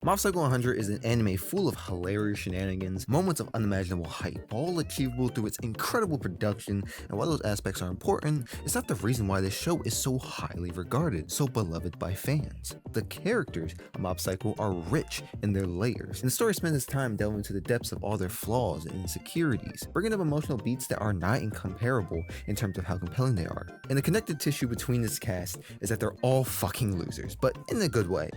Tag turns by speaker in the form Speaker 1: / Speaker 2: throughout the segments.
Speaker 1: Mob Psycho 100 is an anime full of hilarious shenanigans, moments of unimaginable height, all achievable through its incredible production, and while those aspects are important, it's not the reason why this show is so highly regarded, so beloved by fans. The characters of Mob Psycho are rich in their layers, and the story spends its time delving into the depths of all their flaws and insecurities, bringing up emotional beats that are not incomparable in terms of how compelling they are. And the connective tissue between this cast is that they're all fucking losers, but in a good way.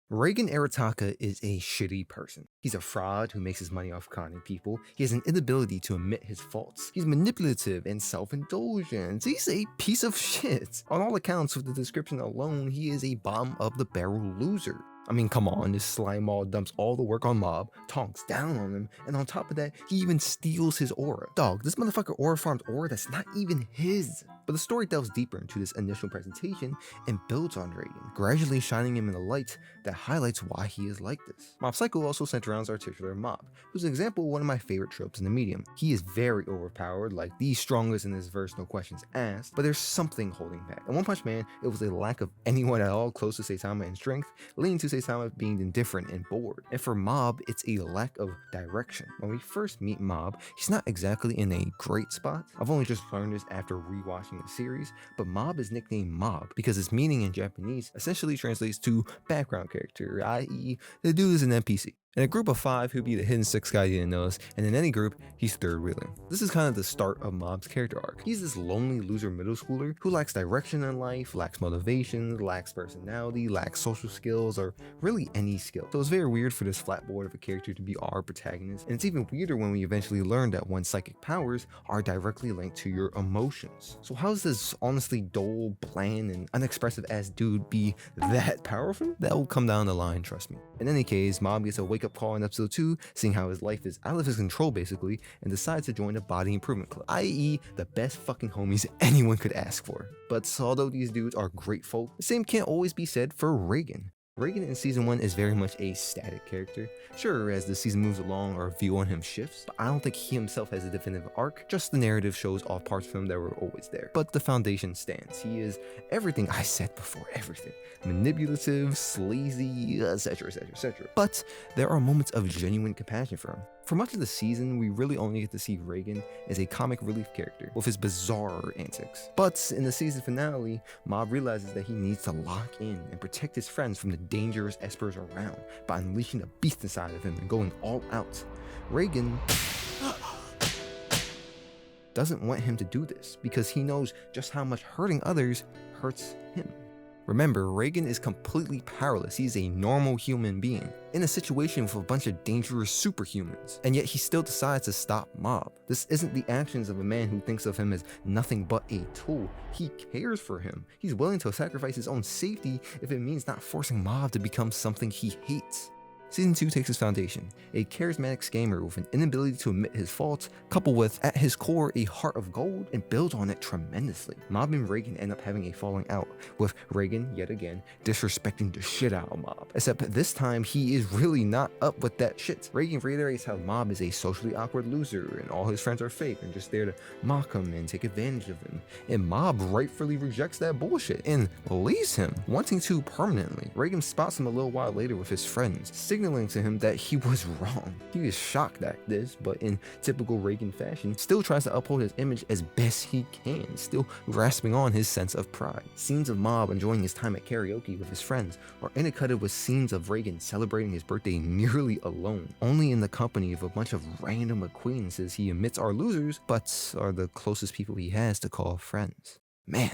Speaker 1: Reigen Arataka is a shitty person. He's a fraud who makes his money off conning people. He has an inability to admit his faults. He's manipulative and self-indulgent. He's a piece of shit. On all accounts, with the description alone, he is a bottom-of-the-barrel loser. I mean, come on, this slime ball dumps all the work on Mob, tonks down on him, and on top of that, he even steals his aura. Dog, this motherfucker aura farms aura that's not even his. But the story delves deeper into this initial presentation and builds on Reigen, gradually shining him in a light that highlights why he is like this. Mob Psycho also surrounds our titular Mob, who's an example of one of my favorite tropes in the medium. He is very overpowered, like the strongest in this verse, no questions asked, but there's something holding back. In One Punch Man, it was a lack of anyone at all close to Saitama in strength, leading to Saitama being indifferent and bored. And for Mob, it's a lack of direction. When we first meet Mob, he's not exactly in a great spot. I've only just learned this after rewatching the series, but Mob is nicknamed Mob because its meaning in Japanese essentially translates to background character, i.e. the dude is an NPC. In a group of 5, he'll be the hidden 6th guy you didn't notice, and in any group, he's third wheeling. This is kind of the start of Mob's character arc. He's this lonely loser middle schooler who lacks direction in life, lacks motivation, lacks personality, lacks social skills, or really any skill. So it's very weird for this flatboard of a character to be our protagonist, and it's even weirder when we eventually learn that one's psychic powers are directly linked to your emotions. So how does this honestly dull, bland, and unexpressive ass dude be that powerful? That will come down the line, trust me. In any case, Mob gets a wake-up call in episode 2, seeing how his life is out of his control basically, and decides to join a body improvement club, i.e. the best fucking homies anyone could ask for. But although these dudes are great folk, the same can't always be said for Reigen. Reigen in season 1 is very much a static character. Sure, as the season moves along, our view on him shifts, but I don't think he himself has a definitive arc, just the narrative shows off parts of him that were always there. But the foundation stands. He is everything I said before, everything. Manipulative, sleazy, etc, etc, etc. But there are moments of genuine compassion for him. For much of the season, we really only get to see Reigen as a comic relief character, with his bizarre antics. But in the season finale, Mob realizes that he needs to lock in and protect his friends from the dangerous espers around by unleashing the beast inside of him and going all out. Reigen doesn't want him to do this because he knows just how much hurting others hurts him. Remember, Reigen is completely powerless. He's a normal human being in a situation with a bunch of dangerous superhumans, and yet he still decides to stop Mob. This isn't the actions of a man who thinks of him as nothing but a tool. He cares for him. He's willing to sacrifice his own safety if it means not forcing Mob to become something he hates. Season 2 takes his foundation, a charismatic scammer with an inability to admit his faults, coupled with, at his core, a heart of gold, and builds on it tremendously. Mob and Reigen end up having a falling out, with Reigen, yet again, disrespecting the shit out of Mob. Except this time, he is really not up with that shit. Reigen reiterates how Mob is a socially awkward loser, and all his friends are fake and just there to mock him and take advantage of him. And Mob rightfully rejects that bullshit, and leaves him, wanting to permanently. Reigen spots him a little while later with his friends, signaling to him that he was wrong. He is shocked at this, but in typical Reigen fashion, still tries to uphold his image as best he can, still grasping on his sense of pride. Scenes of Mob enjoying his time at karaoke with his friends are intercutted with scenes of Reigen celebrating his birthday nearly alone, only in the company of a bunch of random acquaintances he admits are losers, but are the closest people he has to call friends. Man.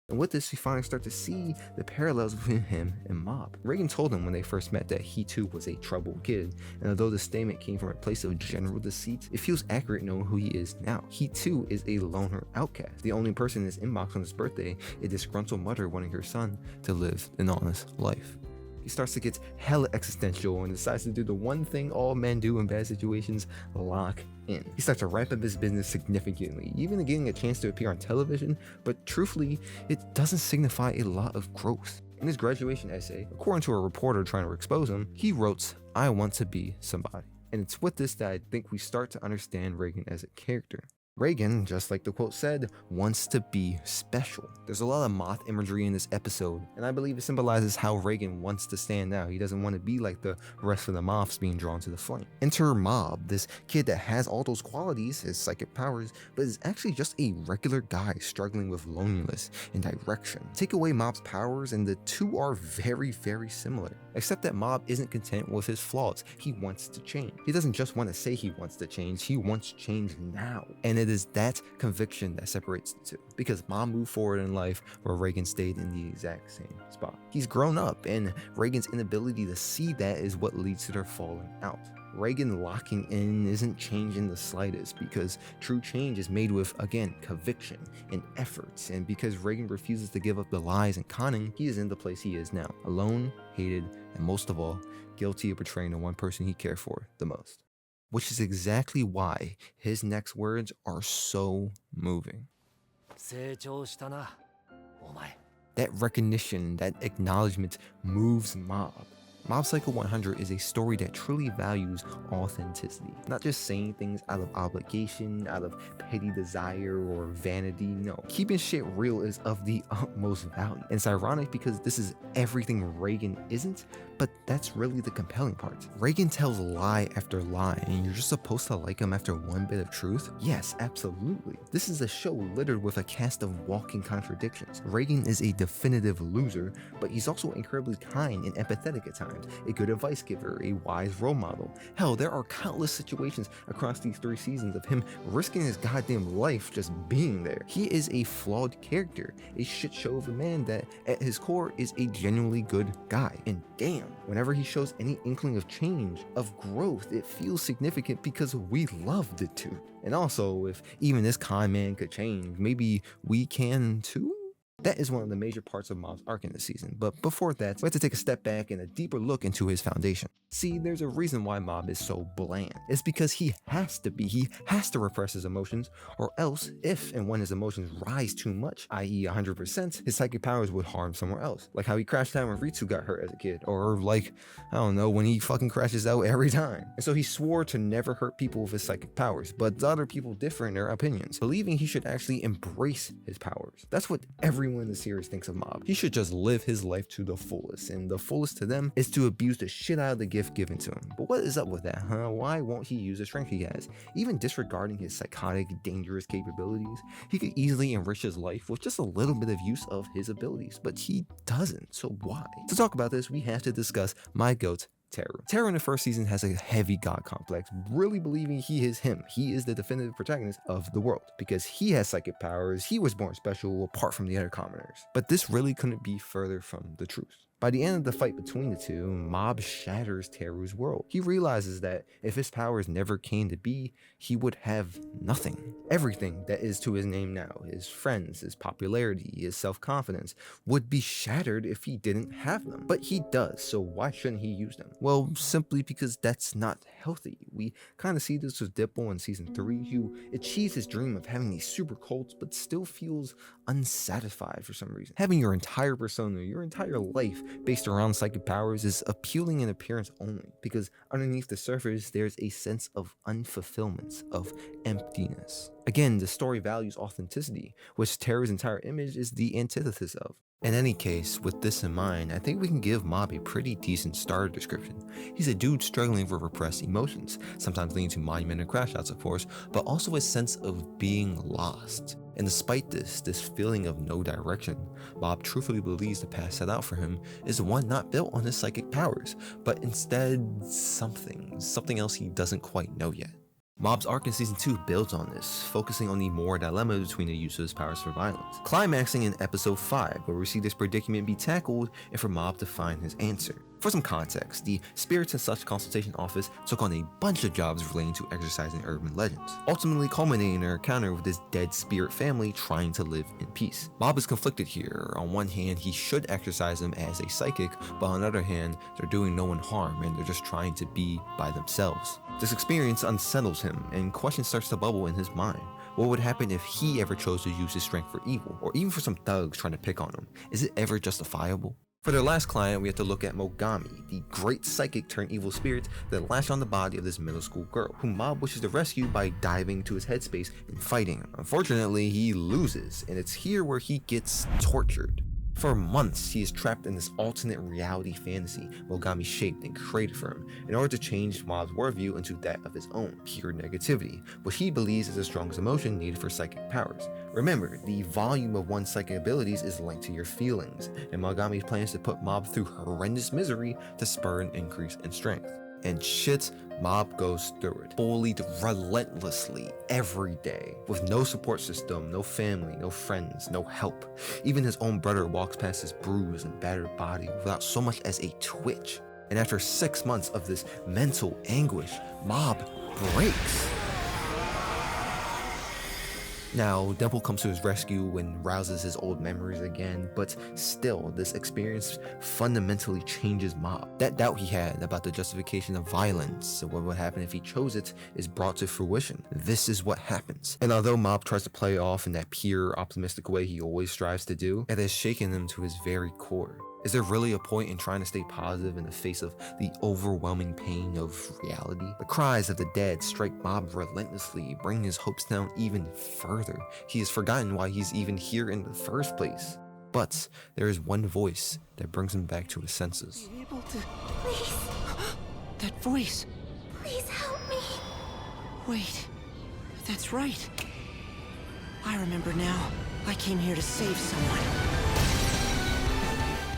Speaker 1: And with this, we finally start to see the parallels between him and Mob. Reigen told him when they first met that he too was a troubled kid, and although the statement came from a place of general deceit, it feels accurate knowing who he is now. He too is a loner outcast. The only person in his inbox on his birthday, a disgruntled mother wanting her son to live an honest life. He starts to get hella existential and decides to do the one thing all men do in bad situations: lock in. He starts to ramp up his business significantly, even getting a chance to appear on television, but truthfully, it doesn't signify a lot of growth. In his graduation essay, according to a reporter trying to expose him, he wrote, "I want to be somebody." And it's with this that I think we start to understand Reigen as a character. Reagan, just like the quote said, wants to be special. There's a lot of moth imagery in this episode, and I believe it symbolizes how Reagan wants to stand out. He doesn't want to be like the rest of the moths being drawn to the flame. Enter Mob, this kid that has all those qualities, his psychic powers, but is actually just a regular guy struggling with loneliness and direction. Take away Mob's powers and the two are very, very similar. Except that Mob isn't content with his flaws. He wants to change. He doesn't just want to say he wants to change, he wants change now. And it is that conviction that separates the two. Because Mob moved forward in life where Reagan stayed in the exact same spot. He's grown up, and Reagan's inability to see that is what leads to their falling out. Reagan locking in isn't changing the slightest because true change is made with, again, conviction and efforts. And because Reagan refuses to give up the lies and conning, he is in the place he is now. Alone, hated, and most of all, guilty of betraying the one person he cared for the most. Which is exactly why his next words are so moving. That recognition, that acknowledgement moves Mob. Mob Psycho 100 is a story that truly values authenticity. Not just saying things out of obligation, out of petty desire or vanity, no. Keeping shit real is of the utmost value. And it's ironic because this is everything Reagan isn't, but that's really the compelling part. Reagan tells lie after lie, and you're just supposed to like him after one bit of truth? Yes, absolutely. This is a show littered with a cast of walking contradictions. Reagan is a definitive loser, but he's also incredibly kind and empathetic at times. A good advice giver, a wise role model. Hell, there are countless situations across these 3 seasons of him risking his goddamn life just being there. He is a flawed character, a shit show of a man that at his core is a genuinely good guy. And damn, whenever he shows any inkling of change, of growth, it feels significant because we loved it too. And also, if even this con man could change, maybe we can too? That is one of the major parts of Mob's arc in this season, but before that, we have to take a step back and a deeper look into his foundation. See, there's a reason why Mob is so bland. It's because he has to repress his emotions, or else, if and when his emotions rise too much, i.e. 100%, his psychic powers would harm somewhere else. Like how he crashed out when Ritsu got hurt as a kid, or like, I don't know, when he fucking crashes out every time. And so he swore to never hurt people with his psychic powers, but other people differ in their opinions, believing he should actually embrace his powers. That's what everyone in the series thinks of Mob. He should just live his life to the fullest, and the fullest to them is to abuse the shit out of the gift given to him. But what is up with that, huh? Why won't he use the strength he has? Even disregarding his psychotic, dangerous capabilities, he could easily enrich his life with just a little bit of use of his abilities, but he doesn't, so why? To talk about this, we have to discuss my GOAT, Teru. Teru in the first season has a heavy god complex, really believing he is him. He is the definitive protagonist of the world because he has psychic powers, he was born special apart from the other commoners. But this really couldn't be further from the truth. By the end of the fight between the two, Mob shatters Teru's world. He realizes that if his powers never came to be, he would have nothing. Everything that is to his name now, his friends, his popularity, his self-confidence, would be shattered if he didn't have them. But he does, so why shouldn't he use them? Well, simply because that's not healthy. We kind of see this with Dipple in season 3, who achieves his dream of having these super cults, but still feels unsatisfied for some reason. Having your entire persona, your entire life based around psychic powers is appealing in appearance only, because underneath the surface there's a sense of unfulfillment, of emptiness. Again, the story values authenticity, which Teru's entire image is the antithesis of. In any case, with this in mind, I think we can give Mob a pretty decent starter description. He's a dude struggling with repressed emotions, sometimes leading to monumental crash outs of course, but also a sense of being lost. And despite this feeling of no direction, Mob truthfully believes the path set out for him is one not built on his psychic powers, but instead something else he doesn't quite know yet. Mob's arc in season 2 builds on this, focusing on the moral dilemma between the use of his powers for violence, climaxing in episode 5, where we see this predicament be tackled and for Mob to find his answer. For some context, the Spirits and Such Consultation Office took on a bunch of jobs relating to exercising urban legends, ultimately culminating in their encounter with this dead spirit family trying to live in peace. Mob is conflicted here. On one hand, he should exercise them as a psychic, but on the other hand, they're doing no one harm and they're just trying to be by themselves. This experience unsettles him, and questions starts to bubble in his mind. What would happen if he ever chose to use his strength for evil, or even for some thugs trying to pick on him? Is it ever justifiable? For their last client, we have to look at Mogami, the great psychic turned evil spirit that latched on the body of this middle school girl, whom Mob wishes to rescue by diving to his headspace and fighting. Unfortunately, he loses, and it's here where he gets tortured. For months, he is trapped in this alternate reality fantasy Mogami shaped and created for him in order to change Mob's worldview into that of his own, pure negativity, which he believes is the strongest emotion needed for psychic powers. Remember, the volume of one's psychic abilities is linked to your feelings, and Mogami plans to put Mob through horrendous misery to spur an increase in strength. And shit, Mob goes through it, bullied relentlessly every day, with no support system, no family, no friends, no help. Even his own brother walks past his bruised and battered body without so much as a twitch. And after 6 months of this mental anguish, Mob breaks. Now, Dimple comes to his rescue and rouses his old memories again, but still, this experience fundamentally changes Mob. That doubt he had about the justification of violence and what would happen if he chose it is brought to fruition. This is what happens. And although Mob tries to play off in that pure, optimistic way he always strives to do, it has shaken him to his very core. Is there really a point in trying to stay positive in the face of the overwhelming pain of reality? The cries of the dead strike Mob relentlessly, bringing his hopes down even further. He has forgotten why he's even here in the first place. But there is one voice that brings him back to his senses.
Speaker 2: Be able to...
Speaker 3: Please,
Speaker 2: That voice!
Speaker 3: please help me.
Speaker 2: Wait, that's right. I remember now. I came here to save someone.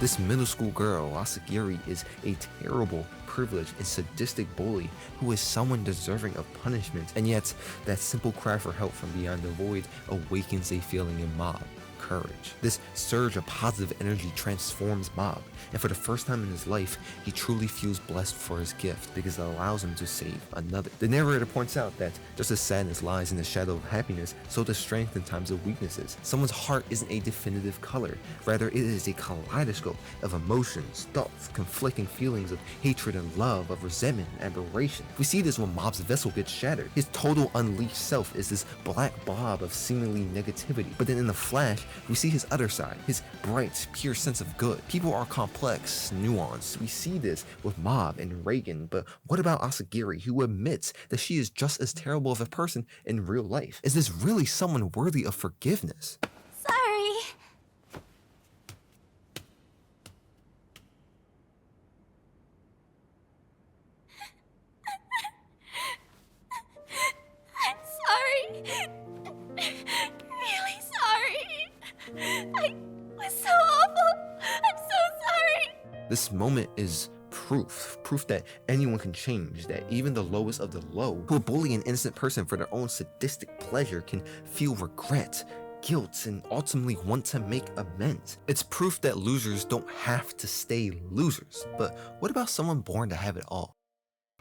Speaker 1: This middle school girl, Asagiri, is a terrible, privileged, and sadistic bully who is someone deserving of punishment, and yet that simple cry for help from beyond the void awakens a feeling in Mob. Courage. This surge of positive energy transforms Mob, and for the first time in his life, he truly feels blessed for his gift because it allows him to save another. The narrator points out that just as sadness lies in the shadow of happiness, so does strength in times of weaknesses. Someone's heart isn't a definitive color, rather it is a kaleidoscope of emotions, thoughts, conflicting feelings of hatred and love, of resentment and aberration. We see this when Mob's vessel gets shattered. His total unleashed self is this black blob of seemingly negativity, but then in the flash, we see his other side, his bright, pure sense of good. People are complex, nuanced. We see this with Mob and Reagan, but what about Asagiri, who admits that she is just as terrible of a person in real life? Is this really someone worthy of forgiveness?
Speaker 3: Sorry. I'm sorry. Really sorry. I was so awful. I'm so sorry.
Speaker 1: This moment is proof that anyone can change, that even the lowest of the low, who bully an innocent person for their own sadistic pleasure, can feel regret, guilt, and ultimately want to make amends. It's proof that losers don't have to stay losers. But what about someone born to have it all?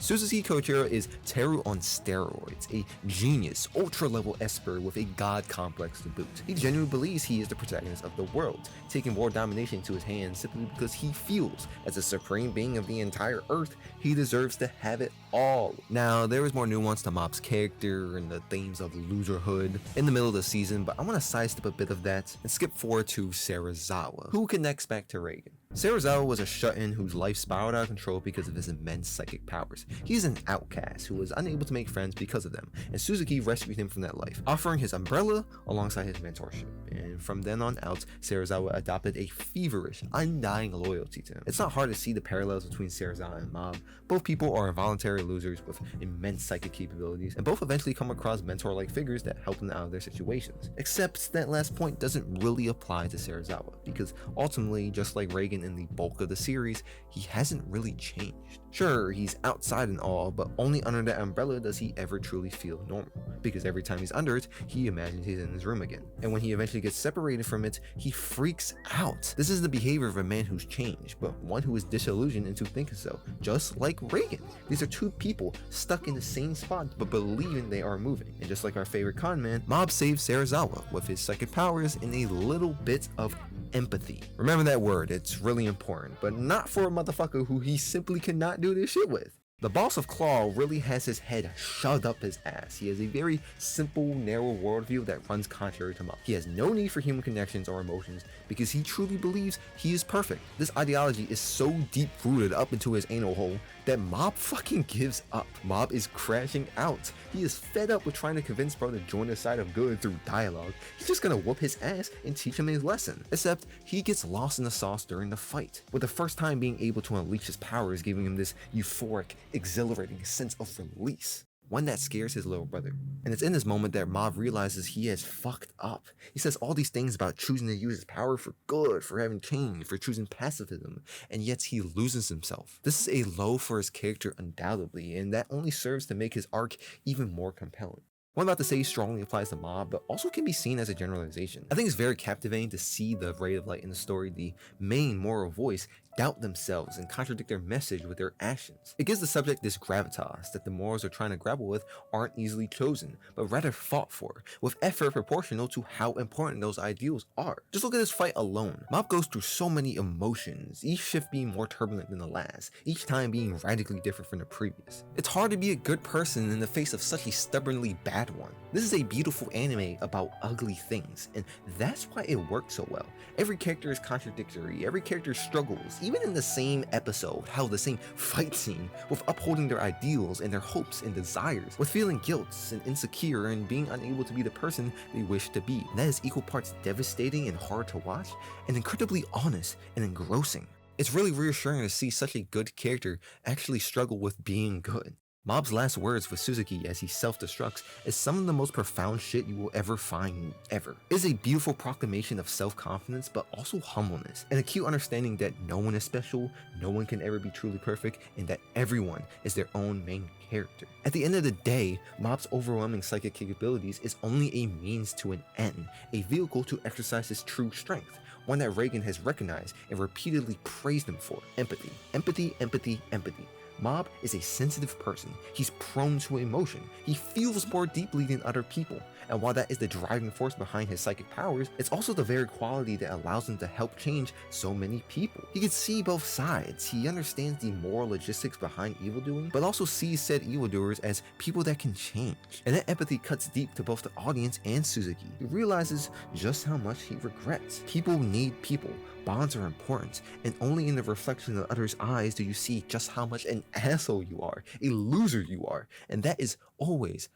Speaker 1: Suzuki Koichiro is Teru on steroids, a genius, ultra-level esper with a god complex to boot. He genuinely believes he is the protagonist of the world, taking world domination to his hands simply because he feels, as a supreme being of the entire earth, he deserves to have it all. Now, there is more nuance to Mob's character and the themes of loserhood in the middle of the season, but I want to sidestep a bit of that and skip forward to Serizawa, who connects back to Reagan. Serizawa was a shut-in whose life spiraled out of control because of his immense psychic powers. He is an outcast who was unable to make friends because of them, and Suzuki rescued him from that life, offering his umbrella alongside his mentorship. And from then on out, Serizawa adopted a feverish, undying loyalty to him. It's not hard to see the parallels between Serizawa and Mob. Both people are involuntary losers with immense psychic capabilities, and both eventually come across mentor-like figures that help them out of their situations. Except that last point doesn't really apply to Serizawa, because ultimately, just like Reagan in the bulk of the series, he hasn't really changed. Sure, he's outside and all, but only under that umbrella does he ever truly feel normal, because every time he's under it, he imagines he's in his room again. And when he eventually gets separated from it, he freaks out. This is the behavior of a man who's changed, but one who is disillusioned into thinking so, just like Reagan. These are two people stuck in the same spot, but believing they are moving. And just like our favorite con man, Mob saves Serizawa with his psychic powers and a little bit of empathy. Remember that word, it's really important, but not for a motherfucker who he simply cannot do this shit with. The boss of Claw really has his head shoved up his ass. He has a very simple, narrow worldview that runs contrary to Mob. He has no need for human connections or emotions because he truly believes he is perfect. This ideology is so deep-rooted up into his anal hole that Mob fucking gives up. Mob is crashing out. He is fed up with trying to convince bro to join the side of good through dialogue. He's just gonna whoop his ass and teach him his lesson. Except he gets lost in the sauce during the fight, with the first time being able to unleash his powers giving him this euphoric, exhilarating sense of release. One that scares his little brother. And it's in this moment that Mob realizes he has fucked up. He says all these things about choosing to use his power for good, for having change, for choosing pacifism, and yet he loses himself. This is a low for his character undoubtedly, and that only serves to make his arc even more compelling. What I'm about to say strongly applies to Mob, but also can be seen as a generalization. I think it's very captivating to see the ray of light in the story, the main moral voice, doubt themselves and contradict their message with their actions. It gives the subject this gravitas that the morals they're trying to grapple with aren't easily chosen, but rather fought for, with effort proportional to how important those ideals are. Just look at this fight alone. Mob goes through so many emotions, each shift being more turbulent than the last, each time being radically different from the previous. It's hard to be a good person in the face of such a stubbornly bad one. This is a beautiful anime about ugly things, and that's why it works so well. Every character is contradictory, every character struggles, even in the same episode, how the same fight scene, with upholding their ideals and their hopes and desires, with feeling guilt and insecure and being unable to be the person they wish to be. And that is equal parts devastating and hard to watch, and incredibly honest and engrossing. It's really reassuring to see such a good character actually struggle with being good. Mob's last words with Suzuki as he self-destructs is some of the most profound shit you will ever find, ever. It is a beautiful proclamation of self-confidence, but also humbleness, and a cute understanding that no one is special, no one can ever be truly perfect, and that everyone is their own main character. At the end of the day, Mob's overwhelming psychic capabilities is only a means to an end, a vehicle to exercise his true strength, one that Reigen has recognized and repeatedly praised him for. Empathy, empathy, empathy, empathy. Mob is a sensitive person. He's prone to emotion. He feels more deeply than other people. And while that is the driving force behind his psychic powers, it's also the very quality that allows him to help change so many people. He can see both sides. He understands the moral logistics behind evildoing, but also sees said evildoers as people that can change. And that empathy cuts deep to both the audience and Suzuki. He realizes just how much he regrets. People need people. Bonds are important, and only in the reflection of others' eyes do you see just how much an asshole you are, a loser you are, and that is always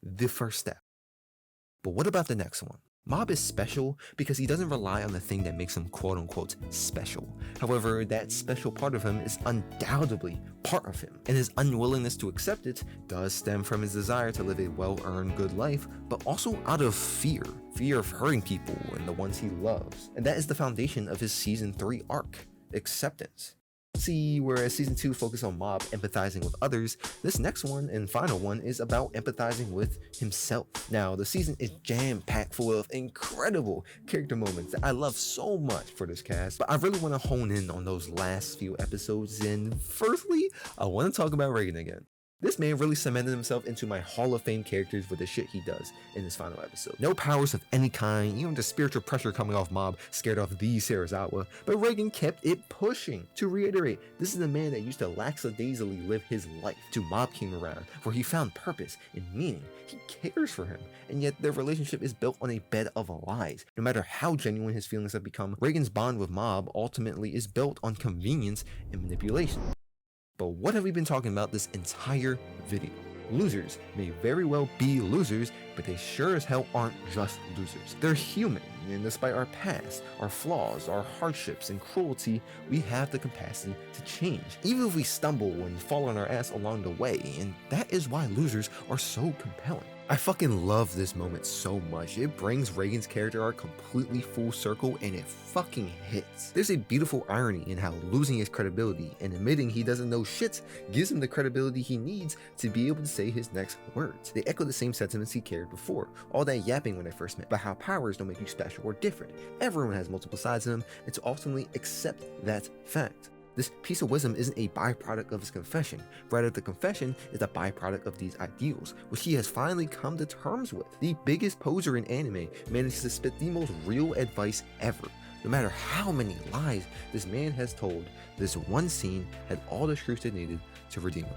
Speaker 1: the first step. But what about the next one? Mob is special because he doesn't rely on the thing that makes him quote-unquote special. However, that special part of him is undoubtedly part of him, and his unwillingness to accept it does stem from his desire to live a well-earned good life, but also out of fear of hurting people and the ones he loves. And that is the foundation of his Season 3 arc, acceptance. See, whereas Season 2 focused on Mob empathizing with others, this next one and final one is about empathizing with himself. Now, the season is jam-packed full of incredible character moments that I love so much for this cast, but I really want to hone in on those last few episodes, and firstly, I want to talk about Reigen again. This man really cemented himself into my Hall of Fame characters with the shit he does in this final episode. No powers of any kind, even the spiritual pressure coming off Mob scared off the Serizawa, but Reigen kept it pushing. To reiterate, this is the man that used to lackadaisically live his life, till Mob came around, where he found purpose and meaning. He cares for him, and yet their relationship is built on a bed of lies. No matter how genuine his feelings have become, Reigen's bond with Mob ultimately is built on convenience and manipulation. But what have we been talking about this entire video? Losers may very well be losers, but they sure as hell aren't just losers. They're human, and despite our past, our flaws, our hardships, and cruelty, we have the capacity to change, even if we stumble and fall on our ass along the way, and that is why losers are so compelling. I fucking love this moment so much. It brings Reigen's character arc completely full circle, and it fucking hits. There's a beautiful irony in how losing his credibility and admitting he doesn't know shit gives him the credibility he needs to be able to say his next words. They echo the same sentiments he carried before, all that yapping when they first met, but how powers don't make you special or different. Everyone has multiple sides of them, and to ultimately accept that fact. This piece of wisdom isn't a byproduct of his confession, rather the confession is a byproduct of these ideals, which he has finally come to terms with. The biggest poser in anime manages to spit the most real advice ever. No matter how many lies this man has told, this one scene had all the truth it needed to redeem him.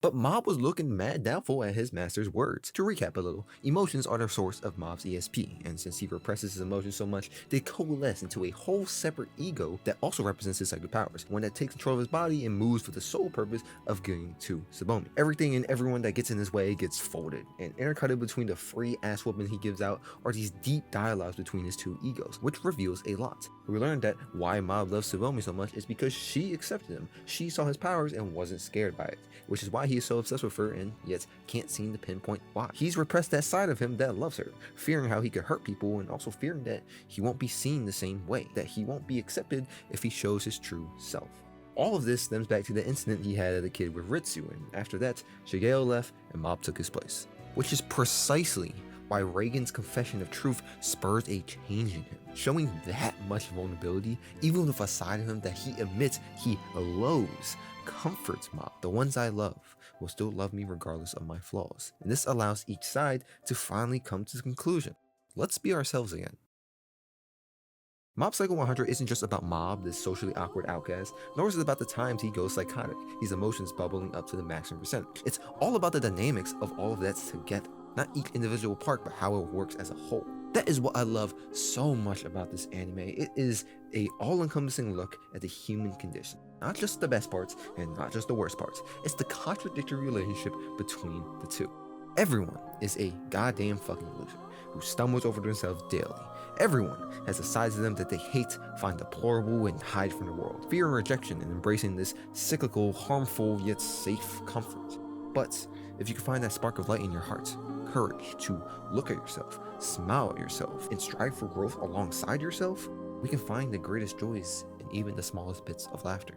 Speaker 1: But Mob was looking mad doubtful at his master's words. To recap a little, emotions are the source of Mob's ESP, and since he represses his emotions so much, they coalesce into a whole separate ego that also represents his psychic powers, one that takes control of his body and moves for the sole purpose of getting to Tsubomi. Everything and everyone that gets in his way gets folded, and intercutted between the free ass whooping he gives out are these deep dialogues between his two egos, which reveals a lot. We learned that why Mob loves Tsubomi so much is because she accepted him. She saw his powers and wasn't scared by it, which is why he is so obsessed with her and yet can't seem to pinpoint why. He's repressed that side of him that loves her, fearing how he could hurt people and also fearing that he won't be seen the same way, that he won't be accepted if he shows his true self. All of this stems back to the incident he had as a kid with Ritsu, and after that, Shigeo left and Mob took his place. Which is precisely why Reigen's confession of truth spurs a change in him. Showing that much vulnerability, even with a side of him that he admits he loathes, comforts Mob. The ones I love will still love me regardless of my flaws. And this allows each side to finally come to the conclusion. Let's be ourselves again. Mob Psycho 100 isn't just about Mob, this socially awkward outcast, nor is it about the times he goes psychotic, his emotions bubbling up to the maximum percentage. It's all about the dynamics of all of that together. Not each individual part, but how it works as a whole. That is what I love so much about this anime. It is a all-encompassing look at the human condition. Not just the best parts, and not just the worst parts. It's the contradictory relationship between the two. Everyone is a goddamn fucking loser who stumbles over themselves daily. Everyone has the sides of them that they hate, find deplorable, and hide from the world. Fear and rejection and embracing this cyclical, harmful, yet safe comfort. But if you can find that spark of light in your heart, courage to look at yourself, smile at yourself, and strive for growth alongside yourself, we can find the greatest joys in even the smallest bits of laughter.